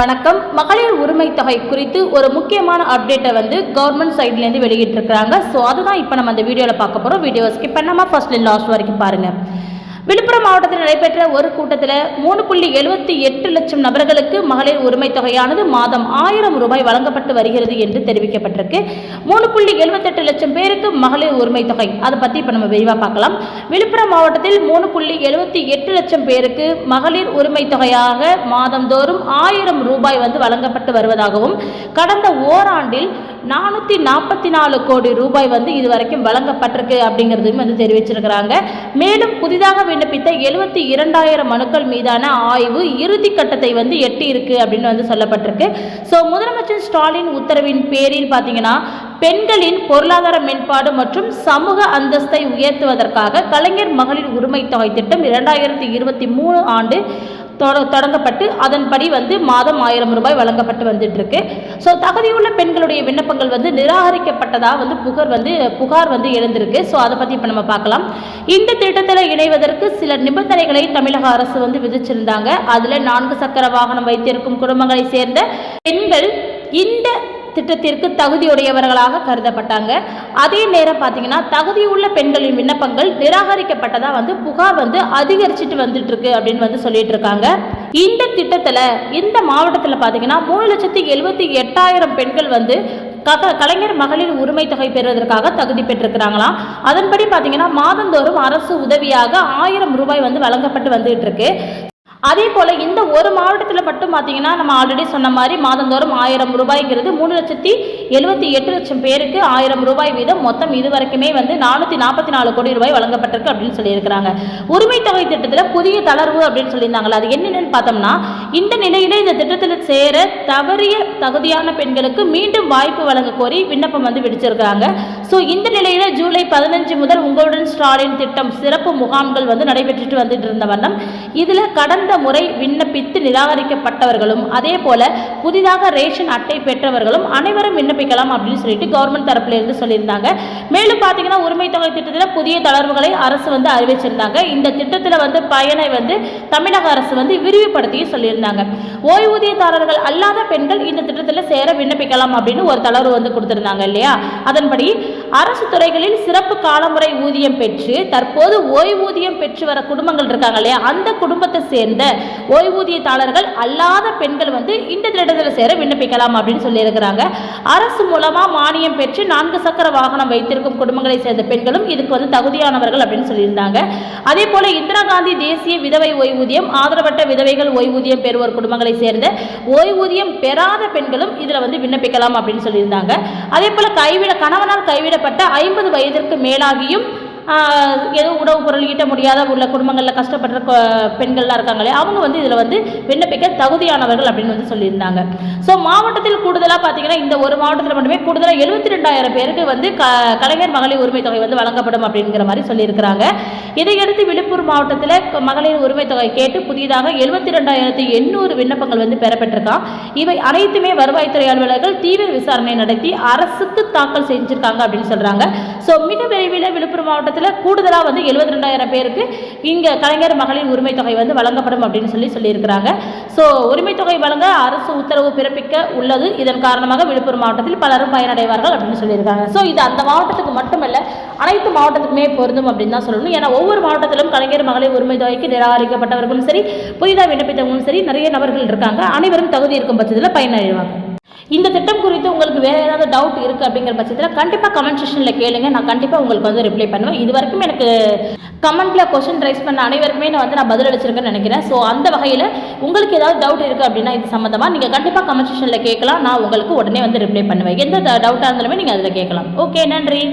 வணக்கம். மகளிர் உரிமை தொகை குறித்து ஒரு முக்கியமான அப்டேட்டை கவர்மெண்ட் சைட்லேருந்து வெளியிட்டிருக்கிறாங்க. ஸோ அதுதான் இப்போ நம்ம அந்த வீடியோவில் பார்க்க போகிறோம். வீடியோ ஸ்கிப் பண்ணாமல் ஃபர்ஸ்ட்ல லாஸ்ட் வரைக்கும் பாருங்கள். விழுப்புரம் மாவட்டத்தில் நடைபெற்ற ஒரு கூட்டத்தில் 3.78 லட்சம் நபர்களுக்கு மகளிர் உரிமை தொகையானது மாதம் 1000 ரூபாய் வழங்கப்பட்டு வருகிறது என்று தெரிவிக்கப்பட்டிருக்கு. 3.78 லட்சம் பேருக்கு மகளிர் உரிமை தொகை, அதை பற்றி இப்போ நம்ம விரிவாக பார்க்கலாம். விழுப்புரம் மாவட்டத்தில் 3.78 லட்சம் பேருக்கு மகளிர் உரிமை தொகையாக மாதந்தோறும் 1000 ரூபாய் வழங்கப்பட்டு வருவதாகவும், கடந்த ஓராண்டில் 444 கோடி ரூபாய் இதுவரைக்கும் வழங்கப்பட்டிருக்கு அப்படிங்கிறதையும் தெரிவிச்சிருக்கிறாங்க. மேலும் புதிதாக விண்ணப்பித்த 72,000 மனுக்கள் மீதான ஆய்வு இறுதி கட்டத்தை எட்டி இருக்கு அப்படின்னு சொல்லப்பட்டிருக்கு. ஸோ முதலமைச்சர் ஸ்டாலின் உத்தரவின் பேரில் பார்த்தீங்கன்னா, பெண்களின் பொருளாதார மேம்பாடு மற்றும் சமூக அந்தஸ்தை உயர்த்துவதற்காக கலைஞர் மகளிர் உரிமை தொகை திட்டம் 2023 ஆண்டு தொடங்கப்பட்டு அதன்படி மாதம் 1000 ரூபாய் வழங்கப்பட்டு வந்துட்டு இருக்கு. ஸோ தகுதியுள்ள பெண்களுடைய விண்ணப்பங்கள் நிராகரிக்கப்பட்டதாக புகார் எழுந்திருக்கு. ஸோ அதை பற்றி இப்போ நம்ம பார்க்கலாம். இந்த திட்டத்தில் இணைவதற்கு சில நிபந்தனைகளை தமிழக அரசு விதிச்சிருந்தாங்க. அதில் 4 சக்கர வாகனம் வைத்திருக்கும் குடும்பங்களை சேர்ந்த பெண்கள் இந்த திட்டத்திற்கு தகுதியுடையவர்களாக கருதப்பட்டாங்க. அதே நேரம் பார்த்தீங்கன்னா, தகுதியுள்ள பெண்களின் விண்ணப்பங்கள் நிராகரிக்கப்பட்டதாக புகார் அதிகரிச்சுட்டு வந்துட்டு இருக்கு அப்படின்னு சொல்லிட்டு இருக்காங்க. இந்த திட்டத்தில் இந்த மாவட்டத்தில் பார்த்தீங்கன்னா 3,78,000 பெண்கள் கலைஞர் மகளிர் உரிமை தொகை பெறுவதற்காக தகுதி பெற்றிருக்கிறாங்களாம். அதன்படி பார்த்தீங்கன்னா, மாதந்தோறும் அரசு உதவியாக 1000 ரூபாய் வழங்கப்பட்டு வந்துட்டு இருக்கு. அதே போல் இந்த ஒரு மாவட்டத்தில் மட்டும் பார்த்தீங்கன்னா, நம்ம ஆல்ரெடி சொன்ன மாதிரி மாதந்தோறும் 1000 ரூபாய்ங்கிறது 3,78 லட்சம் பேருக்கு 1000 ரூபாய் வீதம் மொத்தம் இதுவரைக்குமே 444 கோடி ரூபாய் வழங்கப்பட்டிருக்கு அப்படின்னு சொல்லியிருக்கிறாங்க. உரிமை தொகை திட்டத்தில் புதிய தளர்வு அப்படின்னு சொல்லியிருந்தாங்களா, அது என்னென்னு பார்த்தோம்னா, இந்த நிலையில் இந்த திட்டத்தில் சேர தவறிய தகுதியான பெண்களுக்கு மீண்டும் வாய்ப்பு வழங்க கோரி விண்ணப்பம் விடுச்சிருக்கிறாங்க. ஸோ இந்த நிலையில் ஜூலை 15 முதல் உங்களுடன் ஸ்டாலின் திட்டம் சிறப்பு முகாம்கள் நடைபெற்றுட்டு வந்துட்டு இருந்த வண்ணம் இதில் கடந்த முறை விண்ணப்பித்து நிராகரிக்கப்பட்டவர்களும் அதே போல புதிதாக ரேஷன் அட்டை பெற்றவர்களும் அனைவரும் விண்ணப்பிக்கலாம் அப்படின்னு சொல்லிட்டு கவர்மெண்ட் தரப்புல இருந்து சொல்லியிருந்தாங்க. மேலும் பார்த்தீங்கன்னா, உரிமை தொகை திட்டத்தில் புதிய தளர்வுகளை அரசு அறிவிச்சிருந்தாங்க. இந்த திட்டத்தில் பயனை தமிழக அரசு விரிவுபடுத்தி சொல்லியிருந்தாங்க. ஓய்வூதியதாரர்கள் அல்லாத பெண்கள் இந்த திட்டத்தில் சேர விண்ணப்பிக்கலாம் அப்படின்னு ஒரு தளர்வு கொடுத்திருந்தாங்க இல்லையா. அதன்படி அரசு துறைகளில் சிறப்பு காலமுறை ஊதியம் பெற்று தற்போது ஓய்வூதியம் பெற்று வர குடும்பங்கள் இருக்காங்க இல்லையா, அந்த குடும்பத்தை சேர்ந்த ஓய்வூதியதாரர்கள் அல்லாத பெண்கள் இந்த திட்டத்தில் சேர விண்ணப்பிக்கலாம் அப்படின்னு சொல்லியிருக்கிறாங்க. அரசு மூலமா மானியம் பெற்று 4 சக்கர வாகனம் வைத்திருக்கும் குடும்பங்களை சேர்ந்த பெண்களும் இதுக்கு தகுதியானவர்கள் அப்படின்னு சொல்லியிருந்தாங்க. அதே போல இந்திரா காந்தி தேசிய விதவை ஓய்வூதியம், ஆதரவற்ற விதவைகள் ஓய்வூதியம் பெறுவோர் குடும்பங்களை சேர்ந்த ஓய்வூதியம் பெறாத பெண்களும் இதில் விண்ணப்பிக்கலாம் அப்படின்னு சொல்லியிருந்தாங்க. அதே போல கணவனால் கைவிடப்பட்ட 50 வயதிற்கு மேலாகியும் ஏதோ உணவு பொருள் ஈட்ட முடியாத உள்ள குடும்பங்களில் கஷ்டப்படுற பெண்கள்லாம் இருக்காங்களே, அவங்க இதில் விண்ணப்பிக்க தகுதியானவர்கள் அப்படின்னு சொல்லியிருந்தாங்க. ஸோ மாவட்டத்தில் கூடுதலாக பார்த்தீங்கன்னா, இந்த ஒரு மாவட்டத்தில் மட்டுமே கூடுதலாக 72,000 பேருக்கு கலைஞர் மகளிர் உரிமை தொகை வழங்கப்படும் அப்படிங்கிற மாதிரி சொல்லியிருக்கிறாங்க. இதையடுத்து விழுப்புரம் மாவட்டத்தில் மகளிர் உரிமை தொகை கேட்டு புதிதாக 72,800 விண்ணப்பங்கள் பெறப்பட்டிருக்கான். இவை அனைத்துமே வருவாய்த்துறை அலுவலர்கள் தீவிர விசாரணை நடத்தி அரசுக்கு தாக்கல் செஞ்சிருக்காங்க அப்படின்னு சொல்றாங்க. ஸோ மிக விரைவில் விழுப்புரம் மாவட்டத்தில் கூடுதலாக 72,000 பேருக்கு இங்கே கலைஞர் மகளிர் உரிமை தொகை வழங்கப்படும் அப்படின்னு சொல்லியிருக்கிறாங்க. ஸோ உரிமை தொகை வழங்க அரசு உத்தரவு பிறப்பிக்க உள்ளது. இதன் காரணமாக விழுப்புரம் மாவட்டத்தில் பலரும் பயனடைவார்கள் அப்படின்னு சொல்லியிருக்காங்க. ஸோ இது அந்த மாவட்டத்துக்கு மட்டுமல்ல, அனைத்து மாவட்டத்துக்குமே பொருந்தும் அப்படின்னு தான் சொல்லணும். ஏன்னா ஒவ்வொரு மாவட்டத்திலும் கலைஞர் மகளிர் உரிமை தொகைக்கு நிராகரிக்கப்பட்டவர்களும் சரி, புதிதாக விண்ணப்பித்தவங்களும் சரி, நிறைய நபர்கள் இருக்காங்க. அனைவரும் தகுதி இருக்கும் பட்சத்தில் பயனடைவாங்க. இந்த திட்டம் குறித்து உங்களுக்கு வேறு ஏதாவது டவுட் இருக்குது அப்படிங்கிற பட்சத்தில் கண்டிப்பாக கமெண்ட் செக்ஷனில் கேளுங்க. நான் கண்டிப்பாக உங்களுக்கு ரிப்ளை பண்ணுவேன். இது வரைக்கும் எனக்கு கமெண்ட்டில் கொஸ்டின் ரைஸ் பண்ண அனைவருக்குமே நான் பதில் அளிச்சிருக்கேன்னு நினைக்கிறேன். ஸோ அந்த வகையில் உங்களுக்கு ஏதாவது டவுட் இருக்குது அப்படின்னா இது சம்மந்தமாக நீங்கள் கண்டிப்பாக கமெண்ட் செக்ஷனில் கேட்கலாம். நான் உங்களுக்கு உடனே ரிப்ளை பண்ணுவேன். எந்த டவுட்டாக இருந்தாலுமே நீங்கள் அதில் கேட்கலாம். ஓகே, நன்றி.